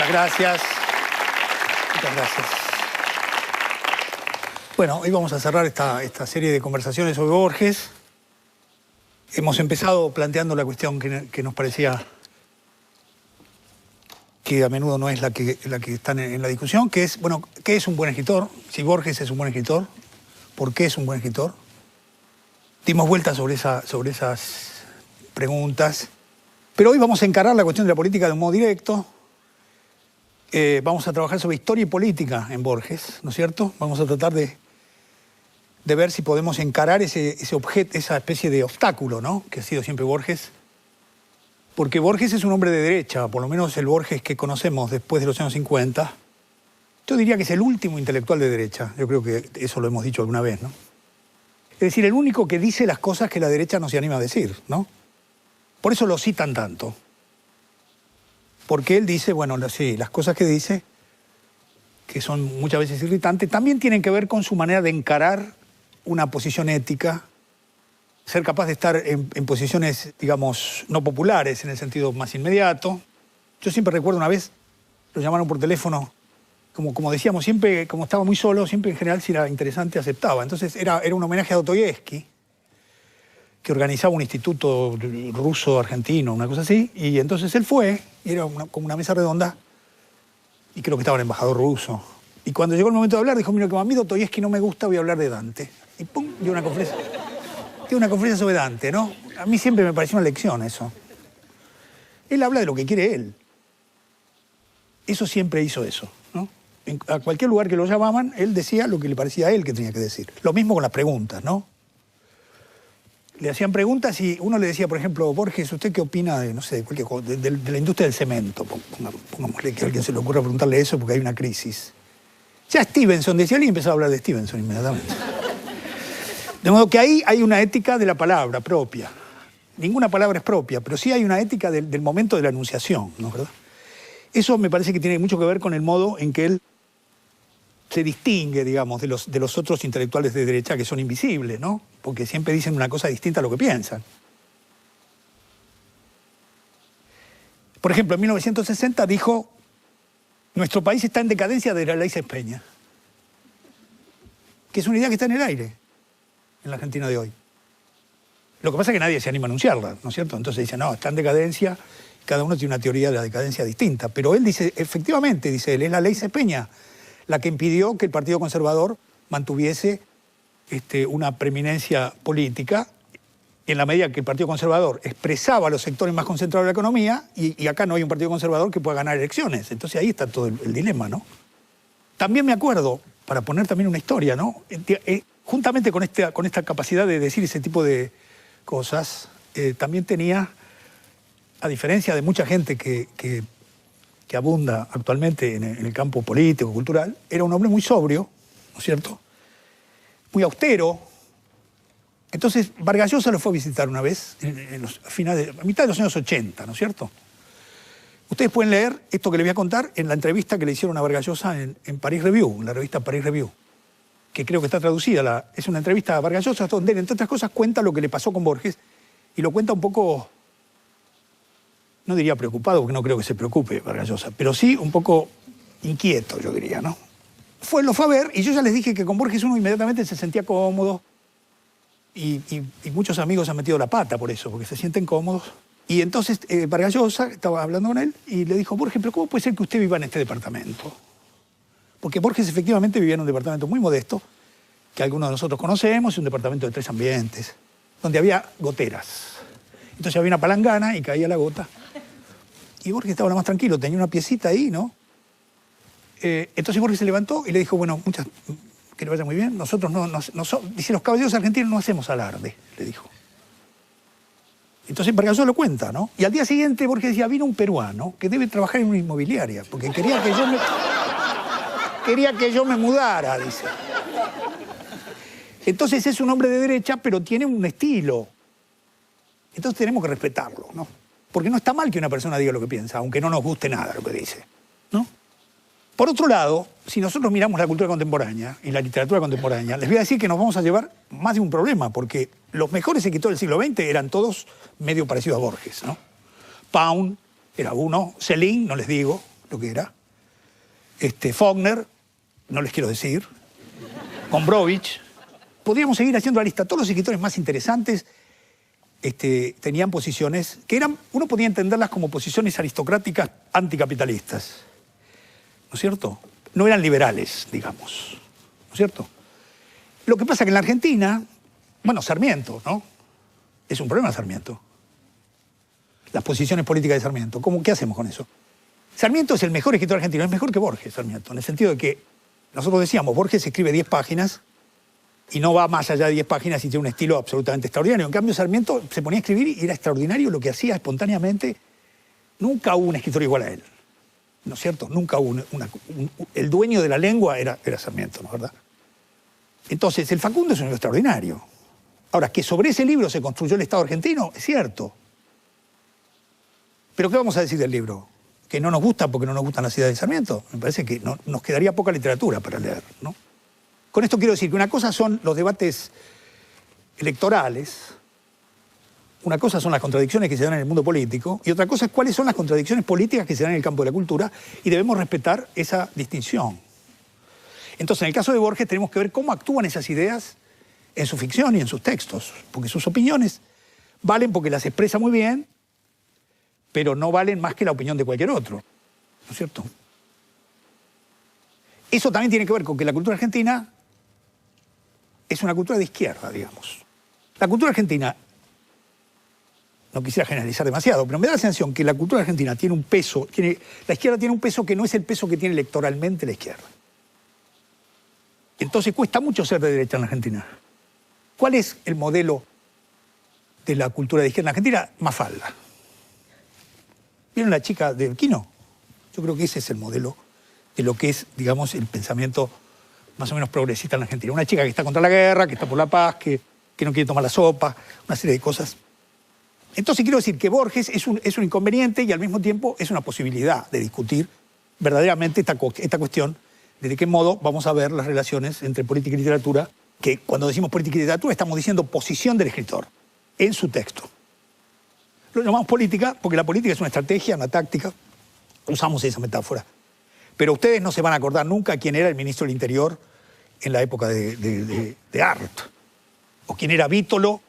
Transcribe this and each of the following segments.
Muchas gracias. Muchas gracias. Bueno, hoy vamos a cerrar esta serie de conversaciones sobre Borges. Hemos empezado planteando la cuestión que nos parecía que a menudo no es la que está en la discusión, que es, bueno, ¿qué es un buen escritor? Si Borges es un buen escritor, ¿por qué es un buen escritor? Dimos vueltas sobre esas preguntas, pero hoy vamos a encarar la cuestión de la política de un modo directo. Vamos a trabajar sobre historia y política en Borges, ¿no es cierto? Vamos a tratar de ver si podemos encarar ese objeto, esa especie de obstáculo, ¿no?, que ha sido siempre Borges. Porque Borges es un hombre de derecha, por lo menos el Borges que conocemos después de los años 50. Yo diría que es el último intelectual de derecha. Yo creo que eso lo hemos dicho alguna vez, ¿no? Es decir, el único que dice las cosas que la derecha no se anima a decir, ¿no? Por eso lo citan tanto. Porque él dice, bueno, sí, las cosas que dice, que son muchas veces irritantes, también tienen que ver con su manera de encarar una posición ética, ser capaz de estar en posiciones, digamos, no populares en el sentido más inmediato. Yo siempre recuerdo una vez, lo llamaron por teléfono, como decíamos, siempre, como estaba muy solo, siempre en general si era interesante aceptaba. Entonces era un homenaje a Dostoyevsky, que organizaba un instituto ruso-argentino, una cosa así, y entonces él fue, y era como una mesa redonda, y creo que estaba el embajador ruso. Y cuando llegó el momento de hablar, dijo, mira, como a mí Dostoyevsky no me gusta, voy a hablar de Dante. Y pum, dio una conferencia sobre Dante, ¿no? A mí siempre me pareció una lección eso. Él habla de lo que quiere él. Eso siempre hizo eso, ¿no? A cualquier lugar que lo llamaban, él decía lo que le parecía a él que tenía que decir. Lo mismo con las preguntas, ¿no? Le hacían preguntas y uno le decía, por ejemplo, Borges, ¿usted qué opina de, no sé, de la industria del cemento? Pongámosle que a alguien se le ocurra preguntarle eso porque hay una crisis. Ya Stevenson decía, alguien empezaba a hablar de Stevenson inmediatamente. De modo que ahí hay una ética de la palabra propia. Ninguna palabra es propia, pero sí hay una ética del momento de la enunciación, ¿no? ¿Verdad? Eso me parece que tiene mucho que ver con el modo en que él se distingue, digamos, de los otros intelectuales de derecha que son invisibles, ¿no? Porque siempre dicen una cosa distinta a lo que piensan. Por ejemplo, en 1960 dijo, nuestro país está en decadencia de la ley Peña, que es una idea que está en el aire en la Argentina de hoy. Lo que pasa es que nadie se anima a anunciarla, ¿no es cierto? Entonces dice, no, está en decadencia, cada uno tiene una teoría de la decadencia distinta. Pero él dice, efectivamente, dice él, es la ley Peña la que impidió que el Partido Conservador mantuviese una preeminencia política en la medida que el Partido Conservador expresaba a los sectores más concentrados de la economía y acá no hay un Partido Conservador que pueda ganar elecciones. Entonces ahí está todo el dilema, ¿no? También me acuerdo, para poner también una historia, ¿no? Juntamente con esta capacidad de decir ese tipo de cosas, también tenía, a diferencia de mucha gente que abunda actualmente en el campo político, cultural, era un hombre muy sobrio, ¿no es cierto? Muy austero. Entonces, Vargas Llosa lo fue a visitar una vez, a mitad de los años 80, ¿no es cierto? Ustedes pueden leer esto que les voy a contar en la entrevista que le hicieron a Vargas Llosa en Paris Review, en la revista Paris Review, que creo que está traducida. Es una entrevista a Vargas Llosa donde él, entre otras cosas, cuenta lo que le pasó con Borges y lo cuenta un poco, no diría preocupado, porque no creo que se preocupe Vargas Llosa, pero sí un poco inquieto, yo diría, ¿no? Lo fue a ver y yo ya les dije que con Borges uno inmediatamente se sentía cómodo y muchos amigos han metido la pata por eso, porque se sienten cómodos. Y entonces Vargas Llosa estaba hablando con él y le dijo, Borges, pero ¿cómo puede ser que usted viva en este departamento? Porque Borges efectivamente vivía en un departamento muy modesto, que algunos de nosotros conocemos, un departamento de 3 ambientes, donde había goteras. Entonces había una palangana y caía la gota. Y Borges estaba más tranquilo, tenía una piecita ahí, ¿no? Entonces Borges se levantó y le dijo, bueno, que le vaya muy bien, nosotros dice, los caballeros argentinos no hacemos alarde, le dijo. Entonces Vargas Llosa lo cuenta, ¿no? Y al día siguiente Borges decía, vino un peruano que debe trabajar en una inmobiliaria, porque quería que yo me mudara, dice. Entonces es un hombre de derecha, pero tiene un estilo. Entonces tenemos que respetarlo, ¿no? Porque no está mal que una persona diga lo que piensa, aunque no nos guste nada lo que dice, ¿no? Por otro lado, si nosotros miramos la cultura contemporánea y la literatura contemporánea, les voy a decir que nos vamos a llevar más de un problema, porque los mejores escritores del siglo XX eran todos medio parecidos a Borges, ¿no? Pound era uno, Céline, no les digo lo que era, Faulkner, no les quiero decir, Gombrowicz. Podríamos seguir haciendo la lista. Todos los escritores más interesantes tenían posiciones que uno podía entenderlas como posiciones aristocráticas anticapitalistas. ¿No es cierto? No eran liberales, digamos. ¿No es cierto? Lo que pasa es que en la Argentina, bueno, Sarmiento, ¿no? Es un problema Sarmiento. Las posiciones políticas de Sarmiento. ¿Qué hacemos con eso? Sarmiento es el mejor escritor argentino, es mejor que Borges, Sarmiento, en el sentido de que nosotros decíamos, Borges escribe 10 páginas y no va más allá de 10 páginas y tiene un estilo absolutamente extraordinario. En cambio, Sarmiento se ponía a escribir y era extraordinario lo que hacía espontáneamente. Nunca hubo un escritor igual a él, ¿no es cierto? Nunca hubo el dueño de la lengua era Sarmiento, ¿no es verdad? Entonces, el Facundo es un libro extraordinario. Ahora, que sobre ese libro se construyó el Estado argentino, es cierto. Pero ¿qué vamos a decir del libro? ¿Que no nos gusta porque no nos gustan las ideas de Sarmiento? Me parece que nos quedaría poca literatura para leer, ¿no? Con esto quiero decir que una cosa son los debates electorales, una cosa son las contradicciones que se dan en el mundo político, y otra cosa es cuáles son las contradicciones políticas que se dan en el campo de la cultura, y debemos respetar esa distinción. Entonces, en el caso de Borges tenemos que ver cómo actúan esas ideas en su ficción y en sus textos, porque sus opiniones valen porque las expresa muy bien, pero no valen más que la opinión de cualquier otro, ¿no es cierto? Eso también tiene que ver con que la cultura argentina es una cultura de izquierda, digamos. La cultura argentina, no quisiera generalizar demasiado, pero me da la sensación que la cultura argentina tiene un peso, la izquierda tiene un peso que no es el peso que tiene electoralmente la izquierda. Entonces cuesta mucho ser de derecha en la Argentina. ¿Cuál es el modelo de la cultura de izquierda en Argentina? Mafalda. ¿Vieron la chica de Quino? Yo creo que ese es el modelo de lo que es, digamos, el pensamiento más o menos progresista en la Argentina. Una chica que está contra la guerra, que está por la paz, que no quiere tomar la sopa, una serie de cosas. Entonces quiero decir que Borges es un inconveniente y al mismo tiempo es una posibilidad de discutir verdaderamente esta cuestión de qué modo vamos a ver las relaciones entre política y literatura, que cuando decimos política y literatura estamos diciendo posición del escritor en su texto. Lo llamamos política porque la política es una estrategia, una táctica. Usamos esa metáfora. Pero ustedes no se van a acordar nunca quién era el ministro del Interior en la época de Art. O quién era Vítolo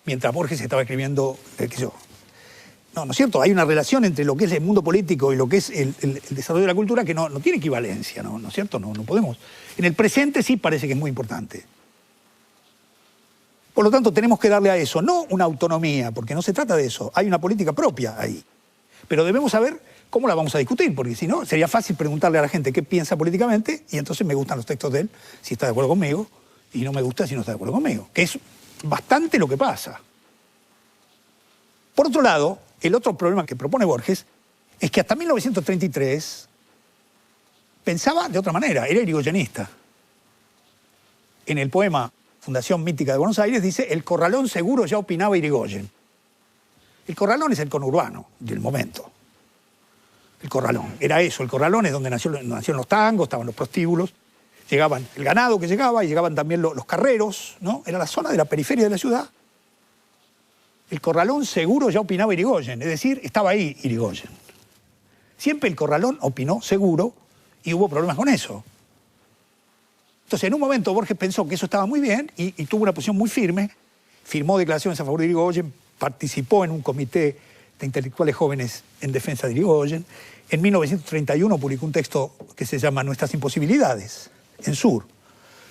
mientras Borges estaba escribiendo, qué sé yo. No, ¿no es cierto? Hay una relación entre lo que es el mundo político y lo que es el desarrollo de la cultura que no tiene equivalencia, ¿no es cierto? No podemos. En el presente sí parece que es muy importante. Por lo tanto, tenemos que darle a eso, no una autonomía, porque no se trata de eso. Hay una política propia ahí. Pero debemos saber cómo la vamos a discutir, porque si no, sería fácil preguntarle a la gente qué piensa políticamente y entonces me gustan los textos de él si está de acuerdo conmigo y no me gusta si no está de acuerdo conmigo, que es bastante lo que pasa. Por otro lado, el otro problema que propone Borges es que hasta 1933 pensaba de otra manera, era irigoyenista. En el poema Fundación Mítica de Buenos Aires dice: el Corralón seguro ya opinaba Irigoyen. El Corralón es el conurbano del momento. El Corralón, era eso, el Corralón es donde nacieron los tangos, estaban los prostíbulos, llegaban el ganado que llegaba y llegaban también los carreros, ¿no? Era la zona de la periferia de la ciudad. El Corralón seguro ya opinaba Irigoyen, es decir, estaba ahí Irigoyen. Siempre el Corralón opinó seguro y hubo problemas con eso. Entonces, en un momento Borges pensó que eso estaba muy bien y tuvo una posición muy firme, firmó declaraciones a favor de Irigoyen, participó en un comité de intelectuales jóvenes en defensa de Irigoyen. En 1931 publicó un texto que se llama Nuestras imposibilidades, en Sur,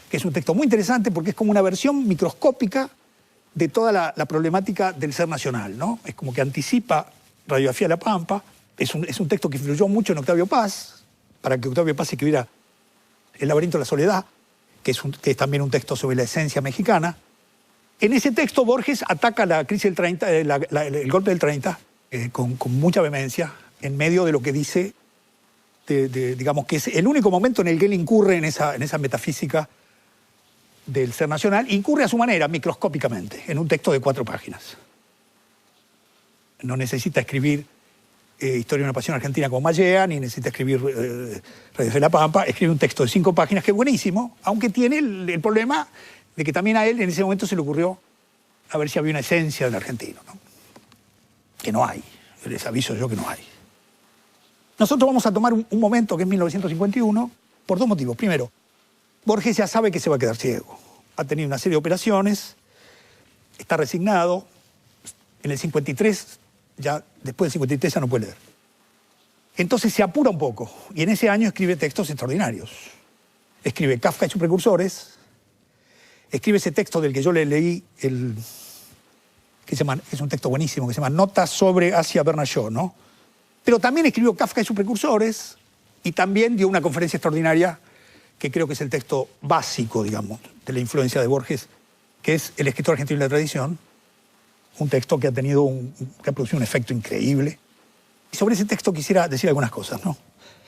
que es un texto muy interesante porque es como una versión microscópica de toda la problemática del ser nacional, ¿no? Es como que anticipa Radiografía de la Pampa. Es un texto que influyó mucho en Octavio Paz, para que Octavio Paz escribiera El laberinto de la soledad, que es también un texto sobre la esencia mexicana. En ese texto Borges ataca la crisis del 30, el golpe del 30, con mucha vehemencia, en medio de lo que dice, digamos que es el único momento en el que él incurre en esa metafísica del ser nacional, incurre a su manera, microscópicamente, en un texto de 4 páginas. No necesita escribir Historia de una pasión argentina como Mallea, ni necesita escribir Radiografía de la Pampa, escribe un texto de 5 páginas que es buenísimo, aunque tiene el problema de que también a él en ese momento se le ocurrió a ver si había una esencia del argentino, ¿no? Que no hay, les aviso yo que no hay. Nosotros vamos a tomar un momento que es 1951 por dos motivos. Primero, Borges ya sabe que se va a quedar ciego. Ha tenido una serie de operaciones, está resignado. En el 53, después del 53 ya no puede leer. Entonces se apura un poco y en ese año escribe textos extraordinarios. Escribe Kafka y sus precursores, escribe ese texto del que yo le leí, que es un texto buenísimo, que se llama Notas sobre Asia Bernachot, ¿no? Pero también escribió Kafka y sus precursores y también dio una conferencia extraordinaria que creo que es el texto básico, digamos, de la influencia de Borges, que es El escritor argentino de la tradición, un texto que ha producido un efecto increíble. Y sobre ese texto quisiera decir algunas cosas, ¿no?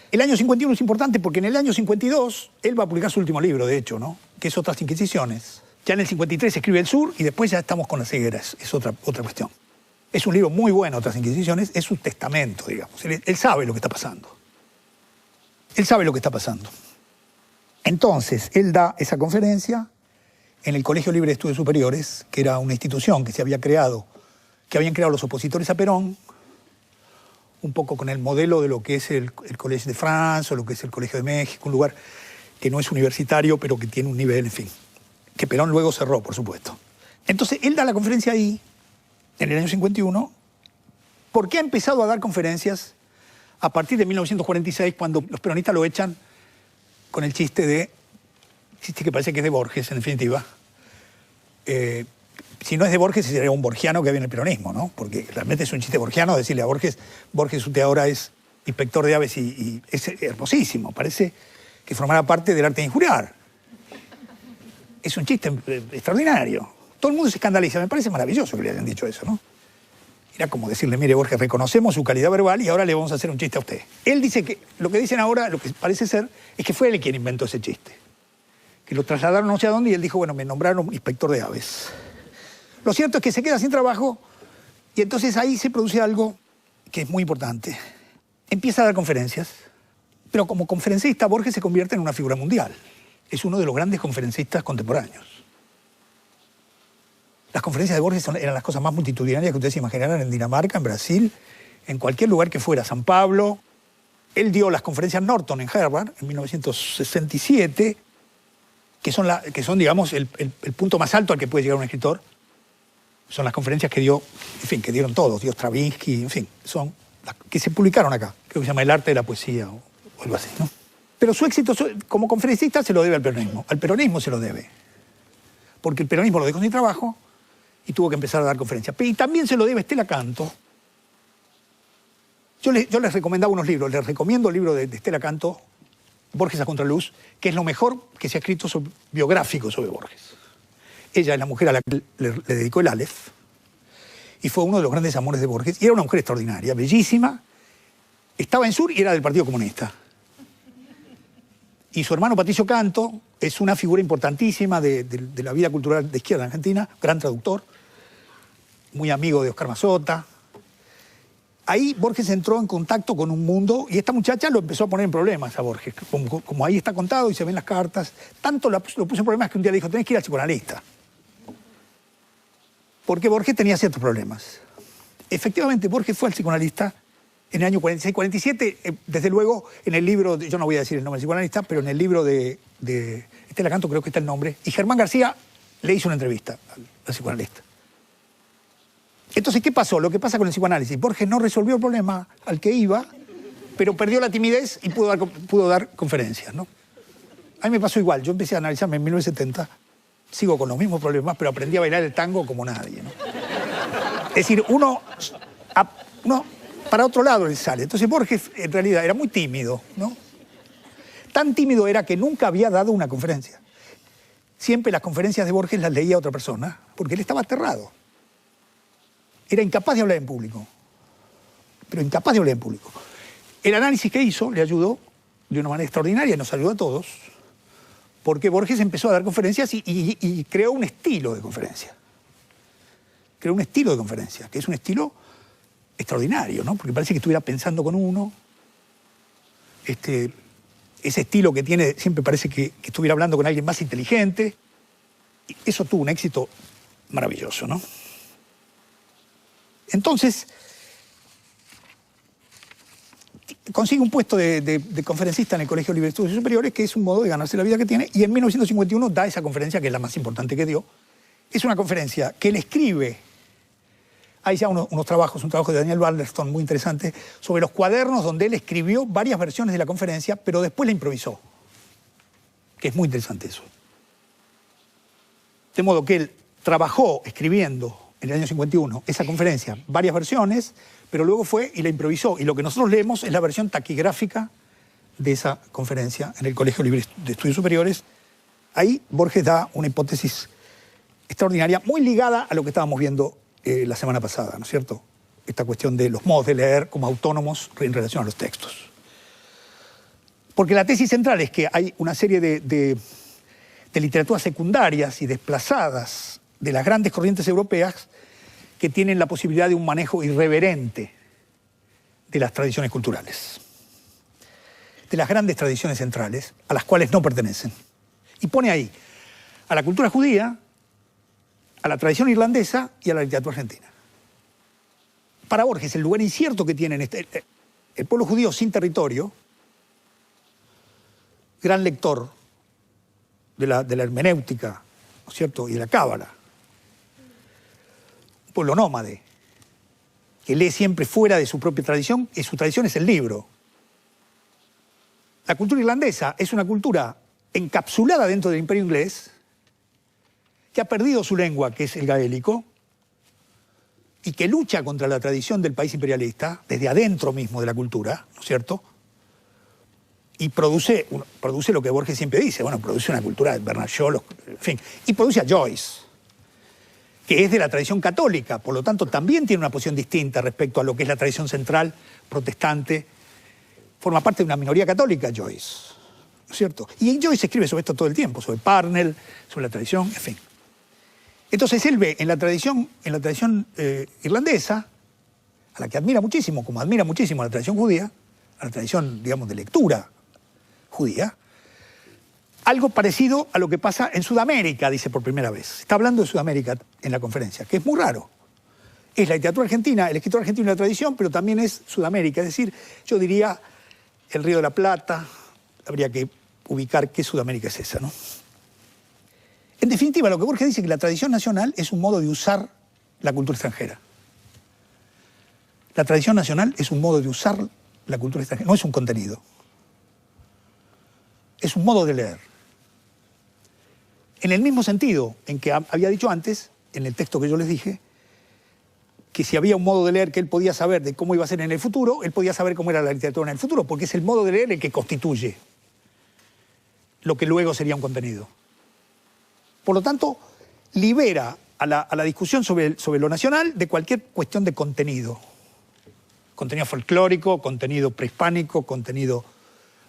El año 51 es importante porque en el año 52 él va a publicar su último libro, de hecho, ¿no? Que es Otras Inquisiciones. Ya en el 53 escribe El Sur y después ya estamos con las cegueras. Es otra cuestión. Es un libro muy bueno, Otras Inquisiciones. Es su testamento, digamos. Él sabe lo que está pasando. Él sabe lo que está pasando. Entonces, él da esa conferencia en el Colegio Libre de Estudios Superiores, que era una institución que habían creado los opositores a Perón, un poco con el modelo de lo que es el Collège de France o lo que es el Colegio de México, un lugar que no es universitario, pero que tiene un nivel, en fin, que Perón luego cerró, por supuesto. Entonces, él da la conferencia ahí, en el año 51, porque ha empezado a dar conferencias a partir de 1946, cuando los peronistas lo echan con el chiste que parece que es de Borges, en definitiva. Si no es de Borges, sería un borgiano que había en el peronismo, ¿no? Porque realmente es un chiste borgiano decirle a Borges, usted ahora es inspector de aves y es hermosísimo, parece que formará parte del arte de injuriar. Es un chiste extraordinario. Todo el mundo se escandaliza, me parece maravilloso que le hayan dicho eso, ¿no? Era como decirle, mire Borges, reconocemos su calidad verbal y ahora le vamos a hacer un chiste a usted. Él dice que lo que dicen ahora, lo que parece ser, es que fue él quien inventó ese chiste. Que lo trasladaron no sé a dónde y él dijo, bueno, me nombraron inspector de aves. Lo cierto es que se queda sin trabajo y entonces ahí se produce algo que es muy importante. Empieza a dar conferencias, pero como conferencista Borges se convierte en una figura mundial. Es uno de los grandes conferencistas contemporáneos. Las conferencias de Borges eran las cosas más multitudinarias que ustedes se imaginarán en Dinamarca, en Brasil, en cualquier lugar que fuera, San Pablo. Él dio las conferencias Norton en Harvard en 1967, que son digamos, el punto más alto al que puede llegar un escritor. Son las conferencias que dio, en fin, que dieron todos, dio Stravinsky, en fin, son las que se publicaron acá. Creo que se llama El arte de la poesía o algo así, ¿no? Pero su éxito como conferencista se lo debe al peronismo. Al peronismo se lo debe. Porque el peronismo lo dejó sin trabajo y tuvo que empezar a dar conferencias. Y también se lo debe a Estela Canto. Yo les recomendaba unos libros. Les recomiendo el libro de Estela Canto, Borges a contraluz, que es lo mejor que se ha escrito biográfico sobre Borges. Ella es la mujer a la que le dedicó el Aleph y fue uno de los grandes amores de Borges. Y era una mujer extraordinaria, bellísima. Estaba en Sur y era del Partido Comunista. Y su hermano Patricio Canto es una figura importantísima de la vida cultural de izquierda en Argentina, gran traductor, muy amigo de Oscar Mazota. Ahí Borges entró en contacto con un mundo y esta muchacha lo empezó a poner en problemas a Borges. Como ahí está contado y se ven las cartas, tanto lo puso en problemas que un día le dijo, tenés que ir al psicoanalista. Porque Borges tenía ciertos problemas. Efectivamente, Borges fue al psicoanalista en el año 46-47, desde luego, en el libro, yo no voy a decir el nombre del psicoanalista, pero en el libro de Estela Canto creo que está el nombre, y Germán García le hizo una entrevista al psicoanalista. Entonces, ¿qué pasó? Lo que pasa con el psicoanálisis. Borges no resolvió el problema al que iba, pero perdió la timidez y pudo dar conferencias, ¿no? A mí me pasó igual. Yo empecé a analizarme en 1970, sigo con los mismos problemas, pero aprendí a bailar el tango como nadie, ¿no? Es decir, uno para otro lado le sale. Entonces Borges, en realidad, era muy tímido, ¿no? Tan tímido era que nunca había dado una conferencia. Siempre las conferencias de Borges las leía otra persona, porque él estaba aterrado. Era incapaz de hablar en público. Pero incapaz de hablar en público. El análisis que hizo le ayudó de una manera extraordinaria y nos ayudó a todos, porque Borges empezó a dar conferencias y creó un estilo de conferencia. Creó un estilo de conferencia, que es un estilo extraordinario, ¿no? Porque parece que estuviera pensando con uno. Ese estilo que tiene, siempre parece que estuviera hablando con alguien más inteligente. Y eso tuvo un éxito maravilloso, ¿no? Entonces, consigue un puesto de conferencista en el Colegio Libre de Estudios Superiores, que es un modo de ganarse la vida que tiene, y en 1951 da esa conferencia, que es la más importante que dio. Es una conferencia que él escribe, hay ya un trabajo de Daniel Balderston muy interesante, sobre los cuadernos donde él escribió varias versiones de la conferencia, pero después la improvisó, que es muy interesante eso. De modo que él trabajó escribiendo en el año 51 esa conferencia, varias versiones, pero luego fue y la improvisó. Y lo que nosotros leemos es la versión taquigráfica de esa conferencia en el Colegio Libre de Estudios Superiores. Ahí Borges da una hipótesis extraordinaria, muy ligada a lo que estábamos viendo la semana pasada, ¿no es cierto? Esta cuestión de los modos de leer como autónomos en relación a los textos. Porque la tesis central es que hay una serie de literaturas secundarias y desplazadas de las grandes corrientes europeas que tienen la posibilidad de un manejo irreverente de las tradiciones culturales, de las grandes tradiciones centrales, a las cuales no pertenecen. Y pone ahí a la cultura judía, a la tradición irlandesa y a la literatura argentina. Para Borges, el lugar incierto que tiene el pueblo judío sin territorio, gran lector de la hermenéutica, ¿no es cierto?, y de la cábala, un pueblo nómade, que lee siempre fuera de su propia tradición, y su tradición es el libro. La cultura irlandesa es una cultura encapsulada dentro del imperio inglés, que ha perdido su lengua, que es el gaélico, y que lucha contra la tradición del país imperialista, desde adentro mismo de la cultura, ¿no es cierto?, y produce lo que Borges siempre dice, bueno, produce una cultura de Bernard Shaw, en fin, y produce a Joyce, que es de la tradición católica, por lo tanto también tiene una posición distinta respecto a lo que es la tradición central protestante, forma parte de una minoría católica, Joyce, ¿no es cierto? Y Joyce escribe sobre esto todo el tiempo, sobre Parnell, sobre la tradición, en fin. Entonces él ve en la tradición irlandesa, a la que admira muchísimo, como admira muchísimo a la tradición judía, a la tradición, digamos, de lectura judía, algo parecido a lo que pasa en Sudamérica, dice por primera vez. Está hablando de Sudamérica en la conferencia, que es muy raro. Es la literatura argentina, el escritor argentino y la tradición, pero también es Sudamérica. Es decir, yo diría el Río de la Plata, habría que ubicar qué Sudamérica es esa, ¿no? En definitiva, lo que Borges dice es que la tradición nacional es un modo de usar la cultura extranjera. La tradición nacional es un modo de usar la cultura extranjera, no es un contenido. Es un modo de leer. En el mismo sentido en que había dicho antes, en el texto que yo les dije, que si había un modo de leer que él podía saber de cómo iba a ser en el futuro, él podía saber cómo era la literatura en el futuro, porque es el modo de leer el que constituye lo que luego sería un contenido. Por lo tanto, libera a la discusión sobre lo nacional de cualquier cuestión de contenido. Contenido folclórico, contenido prehispánico, contenido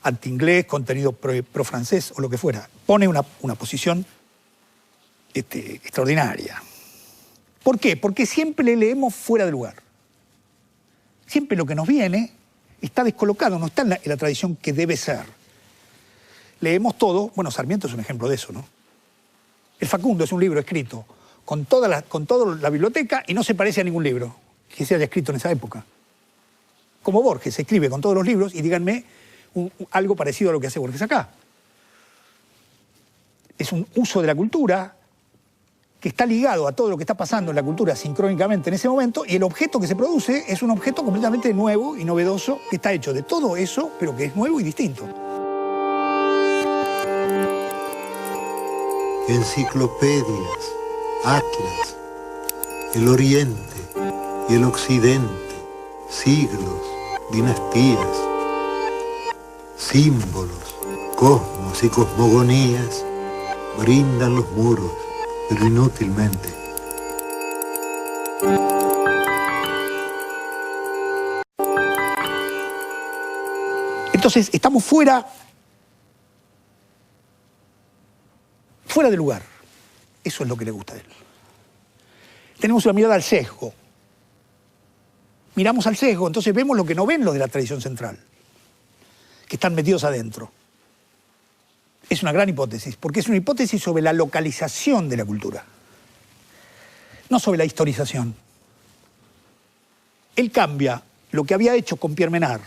anti-inglés, contenido pro-francés o lo que fuera. Pone una posición extraordinaria. ¿Por qué? Porque siempre le leemos fuera de lugar. Siempre lo que nos viene está descolocado, no está en la tradición que debe ser. Leemos todo, bueno, Sarmiento es un ejemplo de eso, ¿no? El Facundo es un libro escrito con toda la biblioteca y no se parece a ningún libro que se haya escrito en esa época. Como Borges se escribe con todos los libros y díganme algo parecido a lo que hace Borges acá. Es un uso de la cultura que está ligado a todo lo que está pasando en la cultura sincrónicamente en ese momento, y el objeto que se produce es un objeto completamente nuevo y novedoso que está hecho de todo eso, pero que es nuevo y distinto. Enciclopedias, atlas, el Oriente y el Occidente, siglos, dinastías, símbolos, cosmos y cosmogonías brindan los muros, pero inútilmente. Entonces, estamos fuera de lugar. Eso es lo que le gusta a él. Tenemos una mirada al sesgo. Miramos al sesgo, entonces vemos lo que no ven los de la tradición central, que están metidos adentro. Es una gran hipótesis, porque es una hipótesis sobre la localización de la cultura, no sobre la historización. Él cambia lo que había hecho con Pierre Menard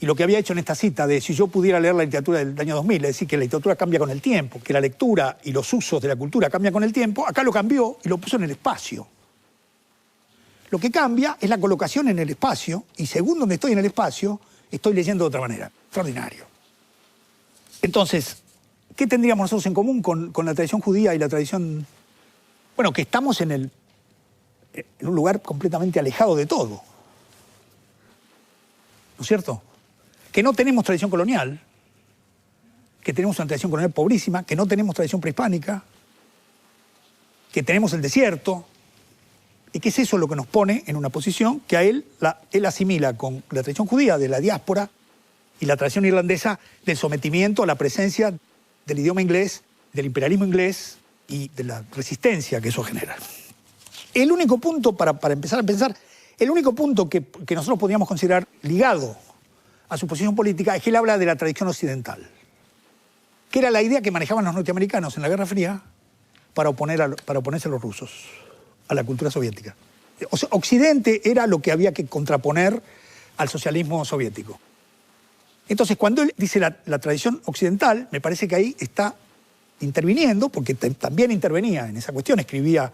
Y lo que había hecho en esta cita de si yo pudiera leer la literatura del año 2000, es decir, que la literatura cambia con el tiempo, que la lectura y los usos de la cultura cambian con el tiempo, acá lo cambió y lo puso en el espacio. Lo que cambia es la colocación en el espacio, y según donde estoy en el espacio, estoy leyendo de otra manera. Extraordinario. Entonces, ¿qué tendríamos nosotros en común con la tradición judía y la tradición? Bueno, que estamos en un lugar completamente alejado de todo. ¿No es cierto? Que no tenemos tradición colonial, que tenemos una tradición colonial pobrísima, que no tenemos tradición prehispánica, que tenemos el desierto, y que es eso lo que nos pone en una posición que a él asimila con la tradición judía de la diáspora y la tradición irlandesa del sometimiento a la presencia del idioma inglés, del imperialismo inglés y de la resistencia que eso genera. El único punto, para empezar a pensar, el único punto que nosotros podríamos considerar ligado a su posición política es que él habla de la tradición occidental, que era la idea que manejaban los norteamericanos en la Guerra Fría para oponerse a los rusos, a la cultura soviética. O sea, Occidente era lo que había que contraponer al socialismo soviético. Entonces, cuando él dice la tradición occidental, me parece que ahí está interviniendo, porque también intervenía en esa cuestión, escribía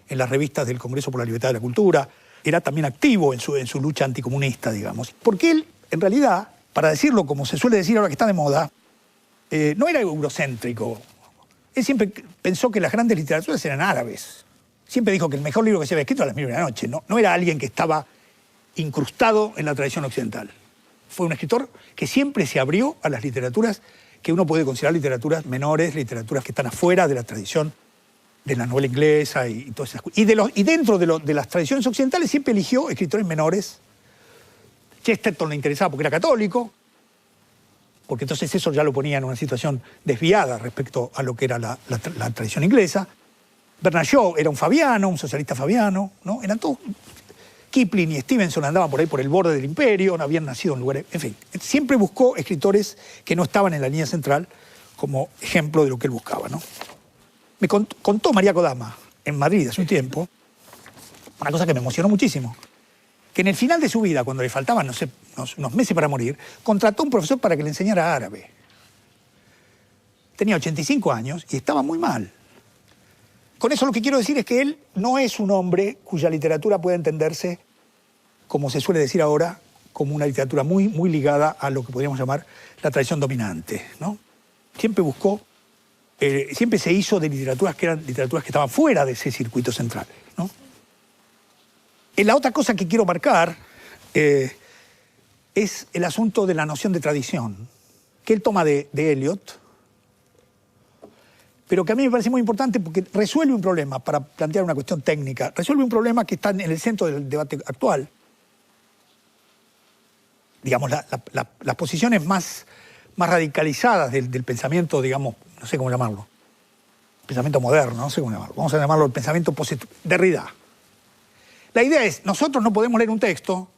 en las revistas del Congreso por la Libertad de la Cultura, era también activo en su lucha anticomunista, digamos. Porque él, en realidad, para decirlo como se suele decir ahora que está de moda, no era eurocéntrico. Él siempre pensó que las grandes literaturas eran árabes. Siempre dijo que el mejor libro que se había escrito era Las Mil y una Noche. No era alguien que estaba incrustado en la tradición occidental. Fue un escritor que siempre se abrió a las literaturas que uno puede considerar literaturas menores, literaturas que están afuera de la tradición de la novela inglesa y todas esas cosas. Y dentro de las tradiciones occidentales siempre eligió escritores menores. Chesterton le interesaba porque era católico, porque entonces eso ya lo ponía en una situación desviada respecto a lo que era la tradición inglesa. Bernard Shaw era un fabiano, un socialista fabiano, ¿no? Eran todos. Kipling y Stevenson andaban por ahí por el borde del imperio, no habían nacido en lugares. En fin, siempre buscó escritores que no estaban en la línea central como ejemplo de lo que él buscaba, ¿no? Me contó María Kodama en Madrid hace un tiempo una cosa que me emocionó muchísimo. Que en el final de su vida, cuando le faltaban, no sé, unos meses para morir, contrató a un profesor para que le enseñara árabe. Tenía 85 años y estaba muy mal. Con eso lo que quiero decir es que él no es un hombre cuya literatura puede entenderse, como se suele decir ahora, como una literatura muy, muy ligada a lo que podríamos llamar la tradición dominante, ¿no? Siempre buscó, siempre se hizo de literaturas que eran literaturas que estaban fuera de ese circuito central, ¿no? La otra cosa que quiero marcar es el asunto de la noción de tradición, que él toma de Eliot, pero que a mí me parece muy importante porque resuelve un problema, para plantear una cuestión técnica, resuelve un problema que está en el centro del debate actual. Digamos, las posiciones más radicalizadas del pensamiento, digamos, no sé cómo llamarlo, pensamiento moderno, no sé cómo llamarlo, vamos a llamarlo el pensamiento Derrida. La idea es, nosotros no podemos leer un texto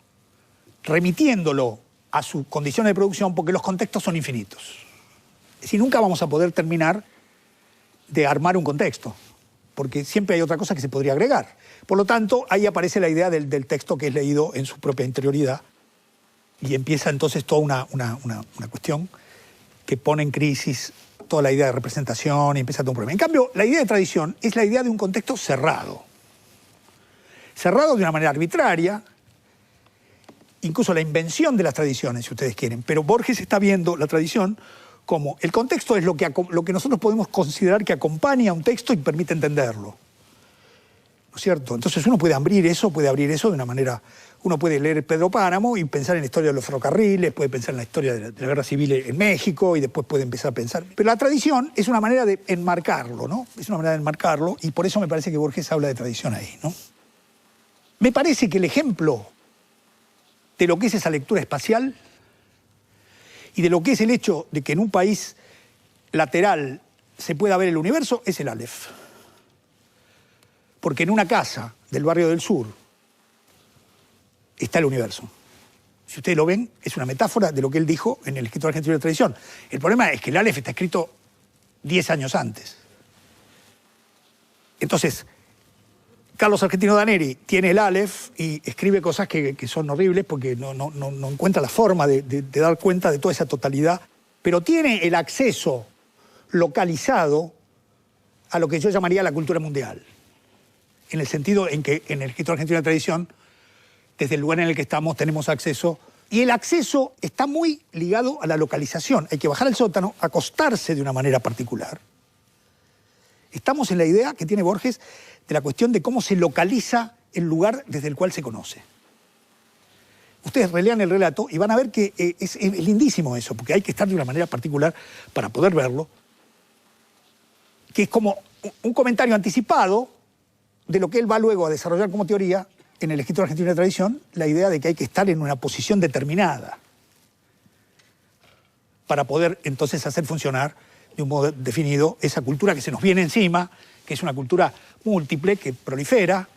remitiéndolo a su condición de producción porque los contextos son infinitos. Es decir, nunca vamos a poder terminar de armar un contexto, porque siempre hay otra cosa que se podría agregar. Por lo tanto, ahí aparece la idea del texto que es leído en su propia interioridad y empieza entonces toda una cuestión que pone en crisis toda la idea de representación y empieza todo un problema. En cambio, la idea de tradición es la idea de un contexto cerrado. Cerrado de una manera arbitraria, incluso la invención de las tradiciones, si ustedes quieren. Pero Borges está viendo la tradición como el contexto es lo que nosotros podemos considerar que acompaña a un texto y permite entenderlo. ¿No es cierto? Entonces uno puede abrir eso de una manera. Uno puede leer Pedro Páramo y pensar en la historia de los ferrocarriles, puede pensar en la historia de la guerra civil en México y después puede empezar a pensar. Pero la tradición es una manera de enmarcarlo, ¿no? Es una manera de enmarcarlo y por eso me parece que Borges habla de tradición ahí, ¿no? Me parece que el ejemplo de lo que es esa lectura espacial y de lo que es el hecho de que en un país lateral se pueda ver el universo es el Aleph. Porque en una casa del barrio del sur está el universo. Si ustedes lo ven, es una metáfora de lo que él dijo en el escritor argentino de tradición. El problema es que el Aleph está escrito 10 años antes. Entonces, Carlos Argentino Daneri tiene el Aleph y escribe cosas que son horribles porque no encuentra la forma de dar cuenta de toda esa totalidad, pero tiene el acceso localizado a lo que yo llamaría la cultura mundial, en el sentido en que en el escritor argentino de tradición, desde el lugar en el que estamos, tenemos acceso, y el acceso está muy ligado a la localización. Hay que bajar al sótano, acostarse de una manera particular. Estamos en la idea que tiene Borges de la cuestión de cómo se localiza el lugar desde el cual se conoce. Ustedes relean el relato y van a ver que es lindísimo eso, porque hay que estar de una manera particular para poder verlo, que es como un comentario anticipado de lo que él va luego a desarrollar como teoría en el escritor argentino de tradición, la idea de que hay que estar en una posición determinada para poder entonces hacer funcionar de un modo definido esa cultura que se nos viene encima, que es una cultura múltiple, que prolifera,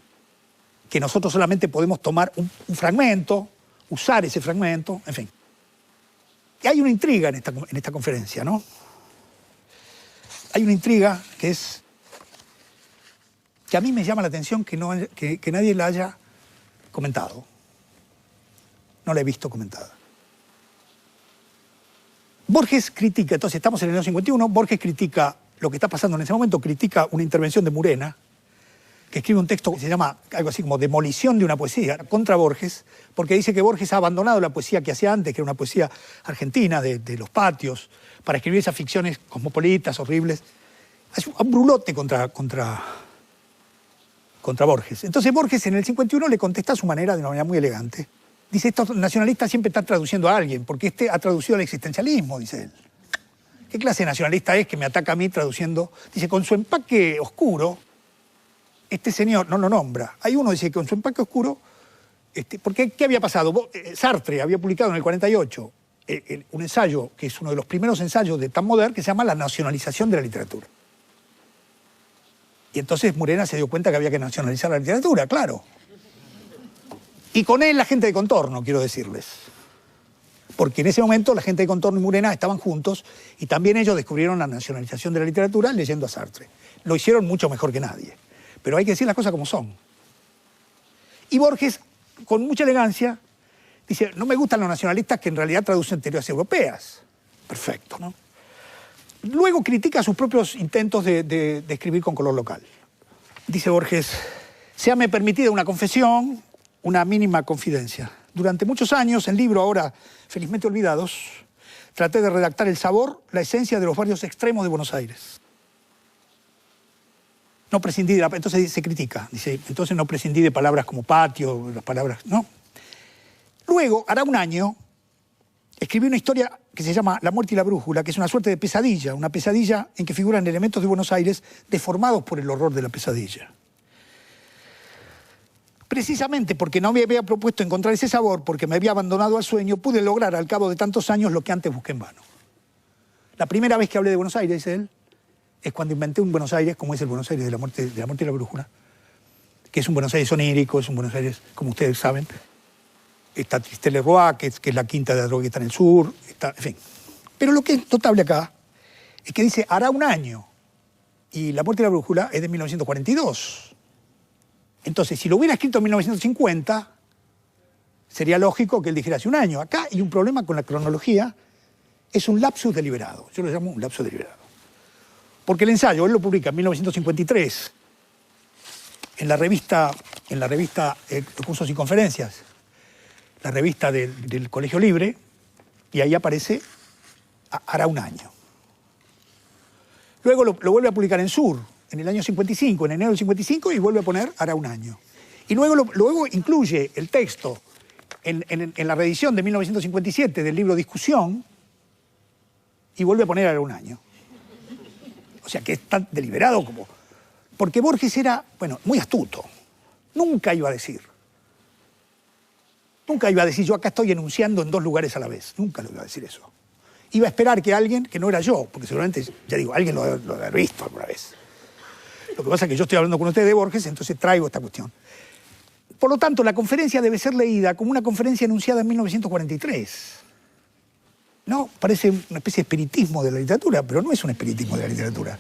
que nosotros solamente podemos tomar un fragmento, usar ese fragmento, en fin. Y hay una intriga en esta conferencia, ¿no? Hay una intriga que es que a mí me llama la atención que nadie la haya comentado. No la he visto comentada. Borges critica, entonces estamos en el año 51, Borges critica lo que está pasando en ese momento, critica una intervención de Murena, que escribe un texto que se llama algo así como Demolición de una poesía, contra Borges, porque dice que Borges ha abandonado la poesía que hacía antes, que era una poesía argentina, de los patios, para escribir esas ficciones cosmopolitas, horribles. Hace un brulote contra Borges. Entonces Borges en el 51 le contesta a su manera, de una manera muy elegante. Dice, estos nacionalistas siempre están traduciendo a alguien, porque este ha traducido al existencialismo, dice él. ¿Qué clase de nacionalista es que me ataca a mí traduciendo? Dice, con su empaque oscuro, este señor no lo nombra. Hay uno que dice que con su empaque oscuro, porque ¿qué había pasado? Sartre había publicado en el 48 un ensayo, que es uno de los primeros ensayos de Tan Modern, que se llama La nacionalización de la literatura. Y entonces Murena se dio cuenta que había que nacionalizar la literatura, claro. Y con él la gente de Contorno, quiero decirles. Porque en ese momento la gente de Contorno y Murena estaban juntos y también ellos descubrieron la nacionalización de la literatura leyendo a Sartre. Lo hicieron mucho mejor que nadie. Pero hay que decir las cosas como son. Y Borges, con mucha elegancia, dice, no me gustan los nacionalistas que en realidad traducen teorías europeas. Perfecto, ¿no? Luego critica sus propios intentos de escribir con color local. Dice Borges, séame permitida una confesión, una mínima confidencia. Durante muchos años, en libro ahora felizmente olvidados, traté de redactar el sabor, la esencia de los barrios extremos de Buenos Aires. No prescindí de entonces se critica, dice, entonces no prescindí de palabras como patio, las palabras, no. Luego, hará un año, escribí una historia que se llama La muerte y la brújula, que es una suerte de pesadilla, una pesadilla en que figuran elementos de Buenos Aires deformados por el horror de la pesadilla. Precisamente porque no me había propuesto encontrar ese sabor, porque me había abandonado al sueño, pude lograr al cabo de tantos años lo que antes busqué en vano. La primera vez que hablé de Buenos Aires, dice él, es cuando inventé un Buenos Aires, como es el Buenos Aires de la muerte y la brújula, que es un Buenos Aires onírico, es un Buenos Aires, como ustedes saben. Está Tristele-Roa, que es la quinta de la droga que está en el sur, en fin. Pero lo que es notable acá es que dice, hará un año, y La muerte y la brújula es de 1942. Entonces, si lo hubiera escrito en 1950, sería lógico que él dijera hace un año. Acá hay un problema con la cronología, es un lapsus deliberado. Yo lo llamo un lapsus deliberado. Porque el ensayo, él lo publica en 1953, en la revista Cursos y Conferencias, la revista del Colegio Libre, y ahí aparece hará un año. Luego lo vuelve a publicar en Sur, en el año 55, en enero del 55, y vuelve a poner hará un año. Y luego incluye el texto en la reedición de 1957 del libro Discusión, y vuelve a poner hará un año. O sea, que es tan deliberado como... Porque Borges era, bueno, muy astuto. Nunca iba a decir, yo acá estoy enunciando en dos lugares a la vez. Nunca lo iba a decir eso. Iba a esperar que alguien, que no era yo, porque seguramente, ya digo, alguien lo debe haber visto alguna vez. Lo que pasa es que yo estoy hablando con ustedes de Borges, entonces traigo esta cuestión. Por lo tanto, la conferencia debe ser leída como una conferencia anunciada en 1943. No, parece una especie de espiritismo de la literatura, pero no es un espiritismo de la literatura.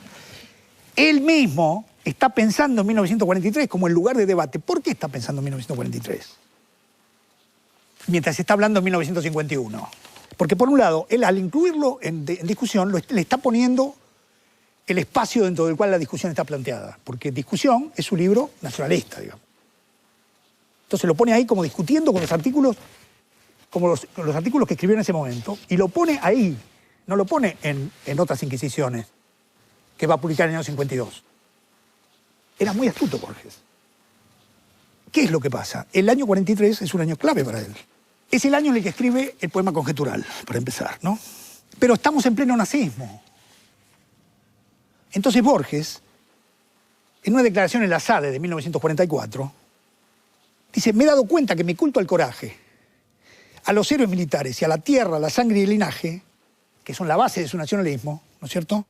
él mismo está pensando en 1943 como el lugar de debate. ¿Por qué está pensando en 1943? Mientras está hablando en 1951. Porque por un lado, él al incluirlo en discusión, le está poniendo el espacio dentro del cual la discusión está planteada. Porque Discusión es un libro nacionalista, digamos. Entonces lo pone ahí como discutiendo con los artículos, como los artículos que escribió en ese momento, y lo pone ahí, no lo pone en Otras Inquisiciones, que va a publicar en el año 52. Era muy astuto Borges. ¿Qué es lo que pasa? El año 43 es un año clave para él. Es el año en el que escribe el poema Conjetural, para empezar, ¿no? Pero estamos en pleno nazismo. Entonces Borges, en una declaración en la SADE de 1944, dice: me he dado cuenta que mi culto al coraje, a los héroes militares y a la tierra, la sangre y el linaje, que son la base de su nacionalismo, ¿no es cierto?,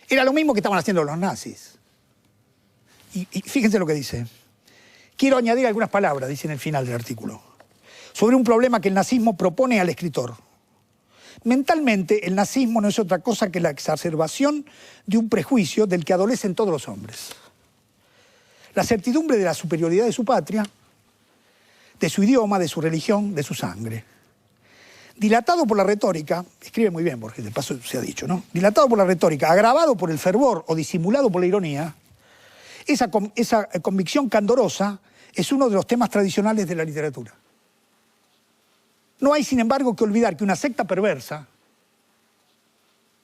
era lo mismo que estaban haciendo los nazis. Y fíjense lo que dice. Quiero añadir algunas palabras, dice en el final del artículo, sobre un problema que el nazismo propone al escritor. Mentalmente, el nazismo no es otra cosa que la exacerbación de un prejuicio del que adolecen todos los hombres. La certidumbre de la superioridad de su patria, de su idioma, de su religión, de su sangre. Dilatado por la retórica, escribe muy bien Borges, de paso se ha dicho, ¿no? Dilatado por la retórica, agravado por el fervor o disimulado por la ironía, esa convicción candorosa es uno de los temas tradicionales de la literatura. No hay, sin embargo, que olvidar que una secta perversa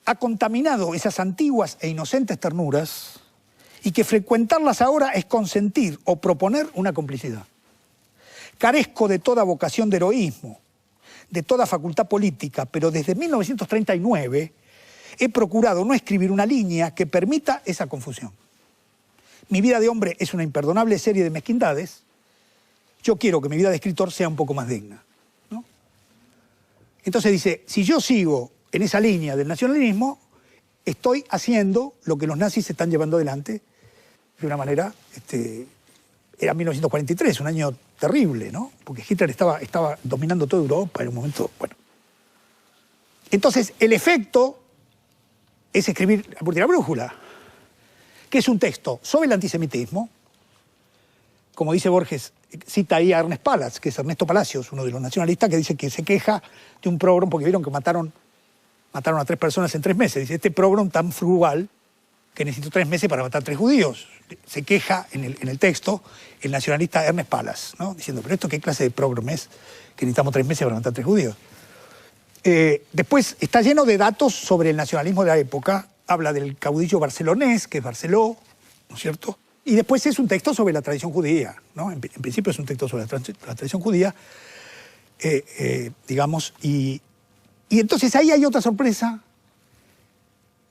ha contaminado esas antiguas e inocentes ternuras y que frecuentarlas ahora es consentir o proponer una complicidad. Carezco de toda vocación de heroísmo, de toda facultad política, pero desde 1939 he procurado no escribir una línea que permita esa confusión. Mi vida de hombre es una imperdonable serie de mezquindades. Yo quiero que mi vida de escritor sea un poco más digna, ¿no? Entonces dice, si yo sigo en esa línea del nacionalismo, estoy haciendo lo que los nazis están llevando adelante de una manera... Era 1943, un año terrible, ¿no? Porque Hitler estaba dominando toda Europa en un momento... Bueno. Entonces, el efecto es escribir La Última Brújula, que es un texto sobre el antisemitismo. Como dice Borges, cita ahí a Ernest Palace, que es Ernesto Palacios, uno de los nacionalistas, que dice que se queja de un programa porque vieron que mataron a 3 personas en 3 meses. Dice, este programa tan frugal que necesitó 3 meses para matar 3 judíos. Se queja en el texto el nacionalista Ernest Palace, ¿no? Diciendo, pero ¿esto qué clase de programa es que necesitamos 3 meses para matar 3 judíos? Después está lleno de datos sobre el nacionalismo de la época. Habla del caudillo barcelonés, que es Barceló, ¿no es cierto? Y después es un texto sobre la tradición judía, ¿no? En principio es un texto sobre la tradición judía, digamos, y entonces ahí hay otra sorpresa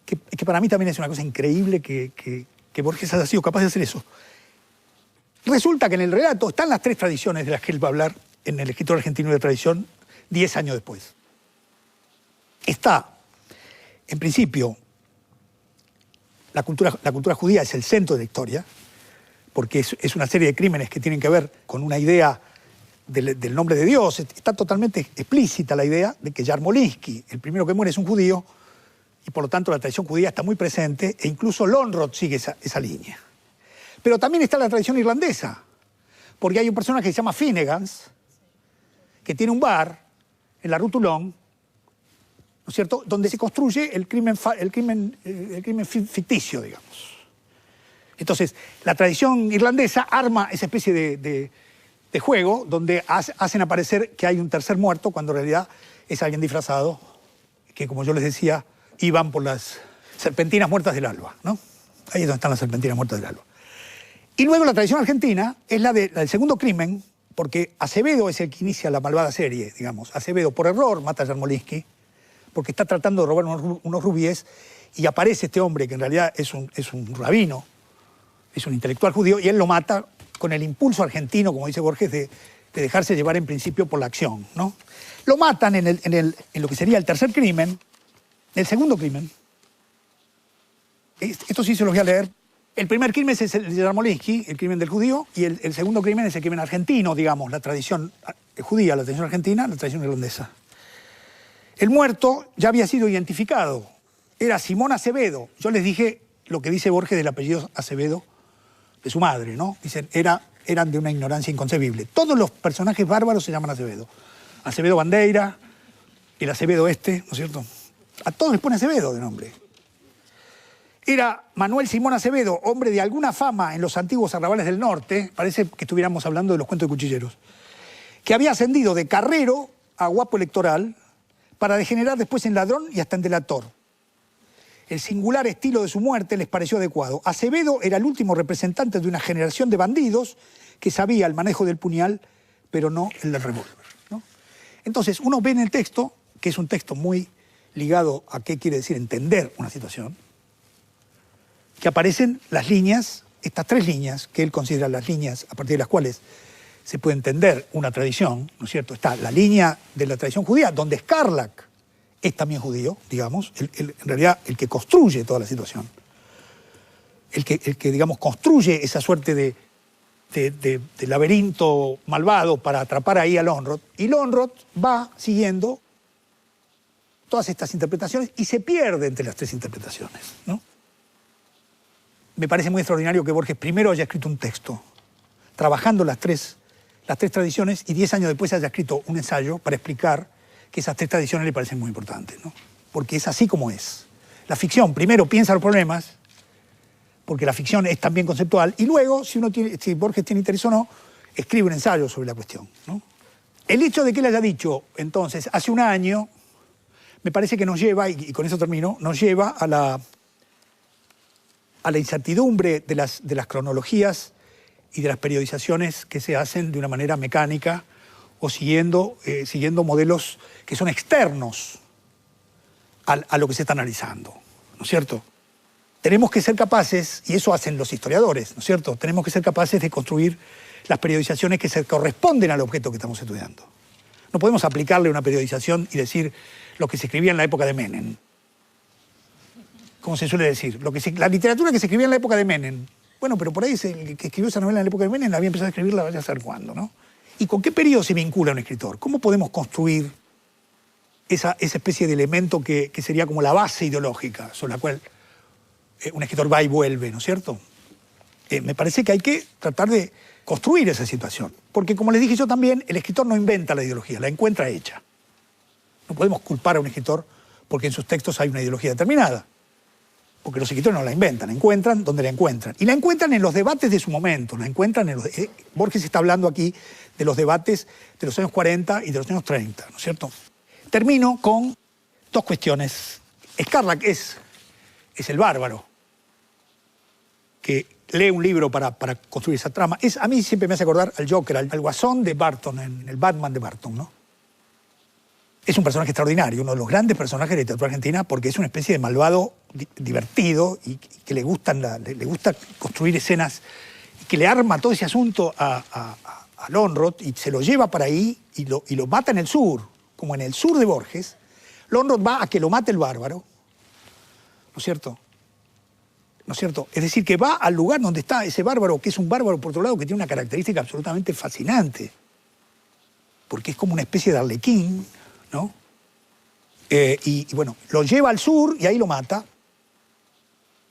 que para mí también es una cosa increíble que Borges haya sido capaz de hacer eso. Resulta que en el relato están las 3 tradiciones de las que él va a hablar en El escritor argentino de tradición 10 años después. Está, en principio, la cultura judía es el centro de la historia, porque es una serie de crímenes que tienen que ver con una idea del nombre de Dios. Está totalmente explícita la idea de que Yarmolinsky, el primero que muere, es un judío, y por lo tanto la tradición judía está muy presente, e incluso Lönnrot sigue esa línea. Pero también está la tradición irlandesa, porque hay un personaje que se llama Finnegans, que tiene un bar en la Rue Toulon, ¿no es cierto?, donde se construye el crimen ficticio, digamos. Entonces, la tradición irlandesa arma esa especie de juego donde hacen aparecer que hay un tercer muerto, cuando en realidad es alguien disfrazado, que, como yo les decía, iban por las serpentinas muertas del alba, ¿no? Ahí es donde están las serpentinas muertas del alba. Y luego la tradición argentina es la del segundo crimen, porque Acevedo es el que inicia la malvada serie, digamos. Acevedo, por error, mata a Yarmolinsky, porque está tratando de robar unos rubíes, y aparece este hombre que en realidad es un rabino, es un intelectual judío, y él lo mata con el impulso argentino, como dice Borges, de dejarse llevar en principio por la acción, ¿no? Lo matan en lo que sería el tercer crimen, el segundo crimen. Esto sí se los voy a leer. El primer crimen es el de Yarmolinsky, el crimen del judío, y el segundo crimen es el crimen argentino, digamos, la tradición judía, la tradición argentina, la tradición irlandesa. El muerto ya había sido identificado. Era Simón Acevedo. Yo les dije lo que dice Borges del apellido Acevedo de su madre, ¿no? Dicen, eran de una ignorancia inconcebible. Todos los personajes bárbaros se llaman Acevedo. Acevedo Bandeira, el Acevedo este, ¿no es cierto? A todos les pone Acevedo de nombre. Era Manuel Simón Acevedo, hombre de alguna fama en los antiguos arrabales del norte, parece que estuviéramos hablando de los cuentos de cuchilleros, que había ascendido de carrero a guapo electoral para degenerar después en ladrón y hasta en delator. El singular estilo de su muerte les pareció adecuado. Acevedo era el último representante de una generación de bandidos que sabía el manejo del puñal, pero no el del revólver, ¿no? Entonces, uno ve en el texto, que es un texto muy ligado a qué quiere decir entender una situación, que aparecen las líneas, estas tres líneas, que él considera las líneas a partir de las cuales se puede entender una tradición, ¿no es cierto? Está la línea de la tradición judía, donde Scarlatti es también judío, digamos, en realidad el que construye toda la situación, el que digamos, construye esa suerte de laberinto malvado para atrapar ahí a Lönnrot, y Lönnrot va siguiendo todas estas interpretaciones y se pierde entre las tres interpretaciones, ¿no? Me parece muy extraordinario que Borges primero haya escrito un texto, trabajando las tres tradiciones, y 10 años después haya escrito un ensayo para explicar que esas tres tradiciones le parecen muy importantes, ¿no? Porque es así como es. La ficción primero piensa los problemas, porque la ficción es también conceptual, y luego, si Borges tiene interés o no, escribe un ensayo sobre la cuestión, ¿no? El hecho de que él haya dicho, entonces, hace un año, me parece que nos lleva, y con eso termino, nos lleva a la incertidumbre de las cronologías y de las periodizaciones que se hacen de una manera mecánica o siguiendo modelos que son externos a lo que se está analizando, ¿no es cierto? Tenemos que ser capaces, y eso hacen los historiadores, ¿no es cierto? Tenemos que ser capaces de construir las periodizaciones que se corresponden al objeto que estamos estudiando. No podemos aplicarle una periodización y decir lo que se escribía en la época de Menem, como se suele decir, la literatura que se escribía en la época de Menem. Bueno, pero por ahí el que escribió esa novela en la época de Menem la había empezado a escribirla vaya a saber cuándo, ¿no? ¿Y con qué periodo se vincula un escritor? ¿Cómo podemos construir esa especie de elemento que sería como la base ideológica sobre la cual un escritor va y vuelve, ¿no es cierto? Me parece que hay que tratar de construir esa situación. Porque, como les dije yo también, el escritor no inventa la ideología, la encuentra hecha. No podemos culpar a un escritor porque en sus textos hay una ideología determinada. Porque los escritores no la inventan, la encuentran donde la encuentran. Y la encuentran en los debates de su momento, la encuentran en Borges está hablando aquí de los debates de los años 40 y de los años 30, ¿no es cierto? Termino con dos cuestiones. Scarlatti es el bárbaro que lee un libro para construir esa trama. A mí siempre me hace acordar al Joker, al guasón de Barton, en el Batman de Barton, ¿no? Es un personaje extraordinario, uno de los grandes personajes de la literatura argentina, porque es una especie de malvado divertido y que le gusta construir escenas, y que le arma todo ese asunto a Lönnrot y se lo lleva para ahí y lo mata en el sur, como en el sur de Borges. Lönnrot va a que lo mate el bárbaro, ¿no es cierto? ¿No es cierto? Es decir, que va al lugar donde está ese bárbaro, que es un bárbaro, por otro lado, que tiene una característica absolutamente fascinante, porque es como una especie de arlequín, ¿no? Y bueno, lo lleva al sur y ahí lo mata.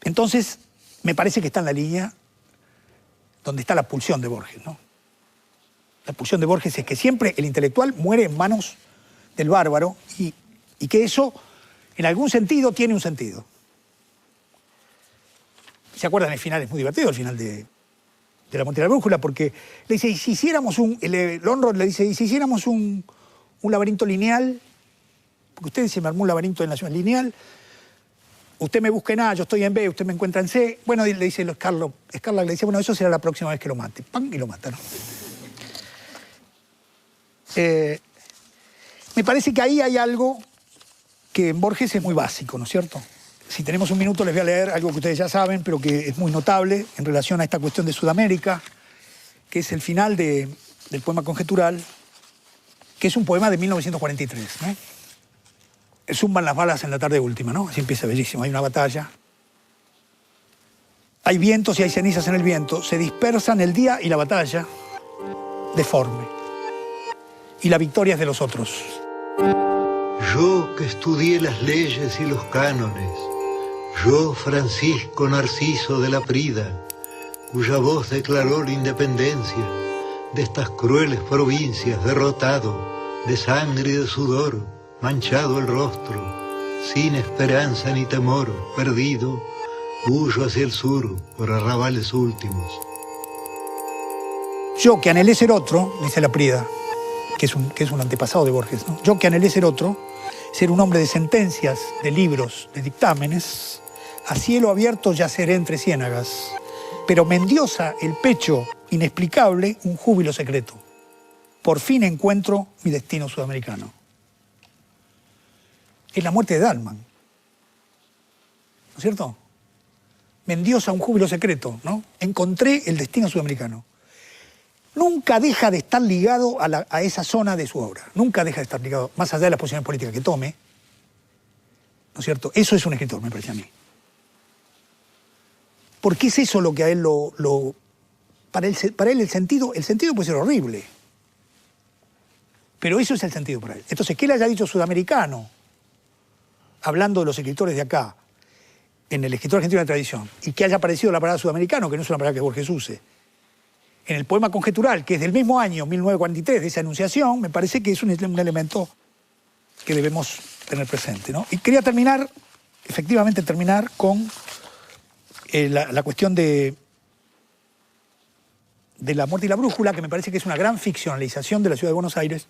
Entonces, me parece que está en la línea donde está la pulsión de Borges, ¿no? La pulsión de Borges es que siempre el intelectual muere en manos del bárbaro y que eso, en algún sentido, tiene un sentido. ¿Se acuerdan? El final es muy divertido, el final de La Monte de la Brújula, porque le dice, ¿y si hiciéramos Lönnrot le dice, ¿y si hiciéramos un laberinto lineal? Porque usted se me armó un laberinto en la ciudad lineal, usted me busca en A, yo estoy en B, usted me encuentra en C. Bueno, le dice Scarlatti le dice, bueno, eso será la próxima vez que lo mate. ¡Pam! Y lo mata, ¿no? Me parece que ahí hay algo que en Borges es muy básico, ¿no es cierto? Si tenemos un minuto les voy a leer algo que ustedes ya saben, pero que es muy notable en relación a esta cuestión de Sudamérica, que es el final del poema Conjetural, que es un poema de 1943, ¿no? Zumban las balas en la tarde última, ¿no? Así empieza bellísimo. Hay una batalla. Hay vientos y hay cenizas en el viento. Se dispersan el día y la batalla deforme. Y la victoria es de los otros. Yo que estudié las leyes y los cánones, Yo, Francisco Narciso de la Prida, cuya voz declaró la independencia de estas crueles provincias, derrotado, de sangre y de sudor, manchado el rostro, sin esperanza ni temor, perdido, huyo hacia el sur por arrabales últimos. Yo que anhelé ser otro, dice la Prida, que es un antepasado de Borges, ¿no? Yo que anhelé ser otro, ser un hombre de sentencias, de libros, de dictámenes, a cielo abierto yaceré entre ciénagas, pero me endiosa el pecho inexplicable un júbilo secreto. Por fin encuentro mi destino sudamericano. Es la muerte de Dalman, ¿no es cierto? Me endiosa un júbilo secreto, ¿no? Encontré el destino sudamericano. Nunca deja de estar ligado a esa zona de su obra. Nunca deja de estar ligado, más allá de las posiciones políticas que tome, ¿no es cierto? Eso es un escritor, me parece a mí. Porque es eso lo que a él para él el sentido puede ser horrible. Pero eso es el sentido para él. Entonces, que él haya dicho sudamericano, hablando de los escritores de acá, en el escritor argentino de la tradición, y que haya aparecido la palabra sudamericano, que no es una palabra que Borges use, en el poema conjetural, que es del mismo año, 1943, de esa enunciación, me parece que es un elemento que debemos tener presente, ¿no? Y quería efectivamente terminar con la cuestión de La muerte y la brújula, que me parece que es una gran ficcionalización de la ciudad de Buenos Aires.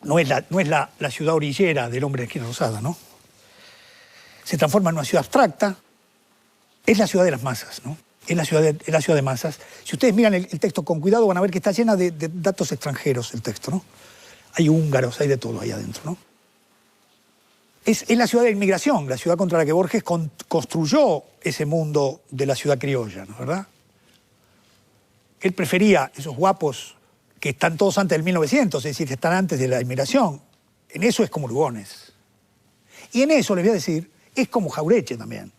No es la ciudad orillera del hombre de esquina rosada, ¿no? Se transforma en una ciudad abstracta. Es la ciudad de las masas, ¿no? Es la ciudad de masas. Si ustedes miran el texto con cuidado, van a ver que está llena de datos extranjeros el texto, ¿no? Hay húngaros, hay de todo ahí adentro, ¿no? Es la ciudad de la inmigración, la ciudad contra la que Borges construyó ese mundo de la ciudad criolla, ¿no? ¿Verdad? Él prefería esos guapos que están todos antes del 1900, es decir, que están antes de la inmigración. En eso es como Lugones. Y en eso, les voy a decir, es como Jauretche también.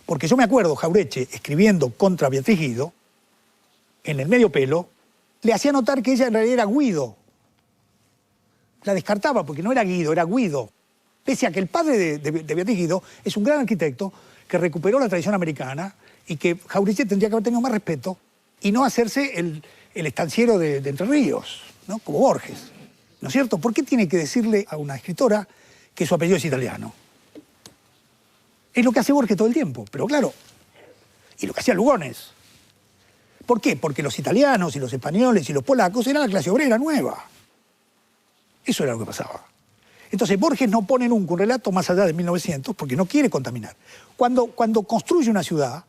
Porque yo me acuerdo, Jauretche, escribiendo contra Beatriz Guido, en el medio pelo, le hacía notar que ella en realidad era Guido. La descartaba porque no era Guido, era Guido. Pese a que el padre de Beatriz Guido es un gran arquitecto que recuperó la tradición americana y que Jauretche tendría que haber tenido más respeto y no hacerse el estanciero de Entre Ríos, ¿no? Como Borges, ¿no es cierto? ¿Por qué tiene que decirle a una escritora que su apellido es italiano? Es lo que hace Borges todo el tiempo, pero claro, y lo que hacía Lugones. ¿Por qué? Porque los italianos y los españoles y los polacos eran la clase obrera nueva. Eso era lo que pasaba. Entonces Borges no pone nunca un relato más allá de 1900 porque no quiere contaminar. Cuando construye una ciudad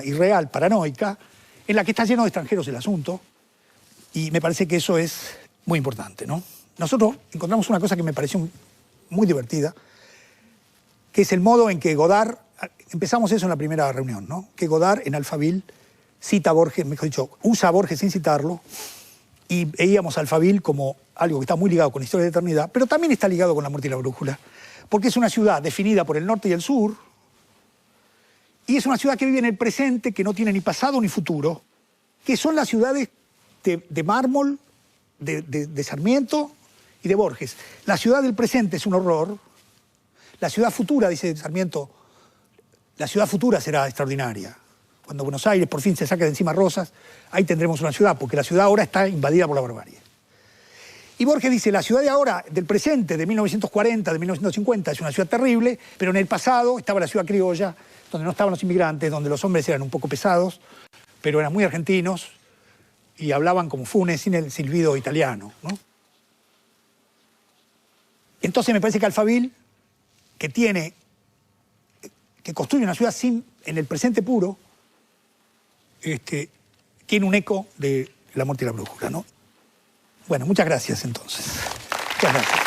irreal, paranoica, en la que está lleno de extranjeros el asunto, y me parece que eso es muy importante, ¿no? Nosotros encontramos una cosa que me pareció muy divertida, que es el modo en que Godard, empezamos eso en la primera reunión, ¿no? Que Godard en Alphaville cita a Borges, mejor dicho, usa a Borges sin citarlo, y veíamos a Alphaville como algo que está muy ligado con la historia de la eternidad, pero también está ligado con La muerte y la brújula, porque es una ciudad definida por el norte y el sur, y es una ciudad que vive en el presente, que no tiene ni pasado ni futuro, que son las ciudades de Mármol, de Sarmiento y de Borges. La ciudad del presente es un horror. La ciudad futura, dice Sarmiento, la ciudad futura será extraordinaria. Cuando Buenos Aires por fin se saque de encima Rosas, ahí tendremos una ciudad, porque la ciudad ahora está invadida por la barbarie. Y Borges dice, la ciudad de ahora, del presente, de 1940, de 1950, es una ciudad terrible, pero en el pasado estaba la ciudad criolla, donde no estaban los inmigrantes, donde los hombres eran un poco pesados, pero eran muy argentinos y hablaban como Funes sin el silbido italiano, ¿no? Entonces me parece que Alphaville, que construye una ciudad en el presente puro, tiene un eco de La muerte y la brújula, ¿no? Bueno, muchas gracias entonces. Muchas gracias.